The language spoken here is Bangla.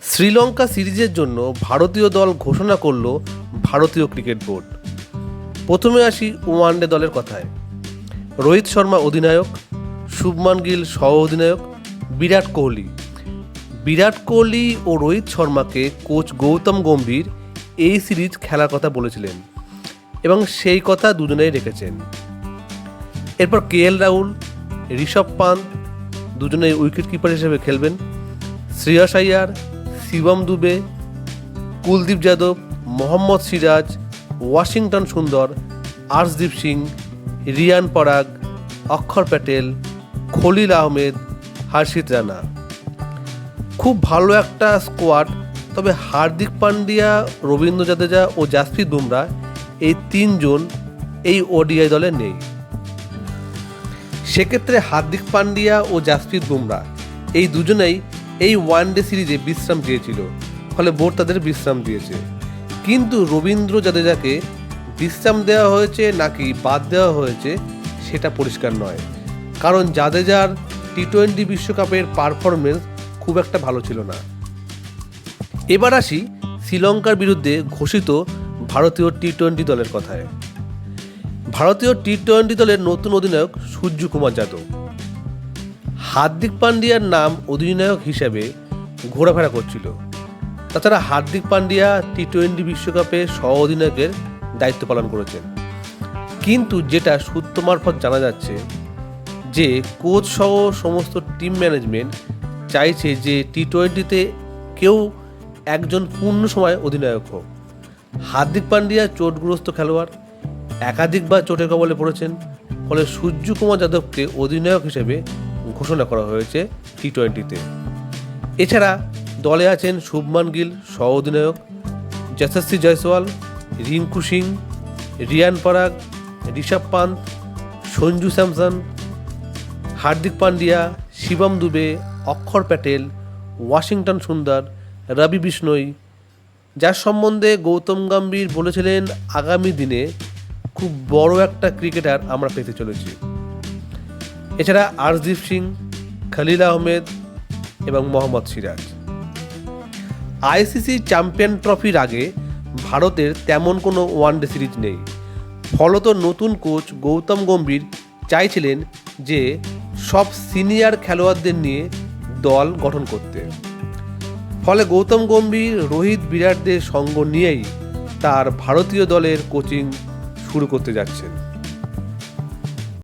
শ্রীলঙ্কা সিরিজের জন্য ভারতীয় দল ঘোষণা করল ভারতীয় ক্রিকেট বোর্ড। প্রথমে আসি ওয়ানডে দলের কথায়। রোহিত শর্মা অধিনায়ক, শুভমান গিল সহ অধিনায়ক, বিরাট কোহলি ও রোহিত শর্মাকে কোচ গৌতম গম্ভীর এই সিরিজ খেলার কথা বলেছিলেন এবং সেই কথা দুজনেই রেখেছেন। এরপর KL রাহুল, ঋষভ পান্ত দুজনেই উইকেট কিপার হিসেবে খেলবেন। শ্রেয়াস আইয়ার, শিবম দুবে, কুলদীপ যাদব, মোহাম্মদ সিরাজ, ওয়াশিংটন সুন্দর, আর্শদীপ সিং, রিয়ান পরাগ, অক্ষর প্যাটেল, খলিল আহমেদ, হর্ষিত রানা। খুব ভালো একটা স্কোয়াড। তবে হার্দিক পান্ডিয়া, রবীন্দ্র জাদেজা ও জাসপ্রীত বুমরা এই তিনজন এই ODI দলে নেই। সেক্ষেত্রে হার্দিক পান্ডিয়া ও জাসপ্রীত বুমরা এই দুজনেই এই ওয়ানডে সিরিজে বিশ্রাম চেয়েছিল, ফলে বোর্ড তাদের বিশ্রাম দিয়েছে। কিন্তু রবীন্দ্র জাদেজাকে বিশ্রাম দেওয়া হয়েছে নাকি বাদ দেওয়া হয়েছে সেটা পরিষ্কার নয়, কারণ জাদেজার T20 বিশ্বকাপের পারফরমেন্স খুব একটা ভালো ছিল না। এবার আসি শ্রীলঙ্কার বিরুদ্ধে ঘোষিত ভারতীয় T20 দলের কথায়। ভারতীয় T20 দলের নতুন অধিনায়ক সূর্যকুমার যাদব। হার্দিক পান্ডিয়ার নাম অধিনায়ক হিসেবে ঘোরাফেরা করছিল। তাছাড়া হার্দিক পান্ডিয়া T20 বিশ্বকাপে সহ অধিনায়কের দায়িত্ব পালন করেছেন। কিন্তু যেটা সূত্র মারফত জানা যাচ্ছে যে কোচ সহ সমস্ত টিম ম্যানেজমেন্ট চাইছে যে T20-তে কেউ একজন পূর্ণ সময় অধিনায়ক হোক। হার্দিক পান্ডিয়া চোটগ্রস্ত খেলোয়াড়, একাধিকবার চোটের কবলে পড়েছেন, ফলে সূর্যকুমার যাদবকে অধিনায়ক হিসেবে ঘোষণা করা হয়েছে T20-তে। এছাড়া দলে আছেন শুভমান গিল সহ অধিনায়ক, যশস্বী জয়সওয়াল, রিঙ্কু সিং, রিয়ান পরাগ, ঋষভ পান্ত, সঞ্জু স্যামসন, হার্দিক পান্ডিয়া, শিবম দুবে, অক্ষর প্যাটেল, ওয়াশিংটন সুন্দর, রবি বিষ্ণই, যার সম্বন্ধে গৌতম গম্ভীর বলেছিলেন আগামী দিনে খুব বড় একটা ক্রিকেটার আমরা পেতে চলেছি। এছাড়া আর্শদীপ সিং, খলিল আহমেদ এবং মোহাম্মদ সিরাজ। ICC চ্যাম্পিয়ন ট্রফির আগে ভারতের তেমন কোনো ওয়ানডে সিরিজ নেই। ফলত নতুন কোচ গৌতম গম্ভীর চাইছিলেন যে সব সিনিয়র খেলোয়াড়দের নিয়ে দল গঠন করতে। ফলে গৌতম গম্ভীর রোহিত, বিরাটদের সঙ্গ নিয়েই তার ভারতীয় দলের কোচিং শুরু করতে যাচ্ছেন।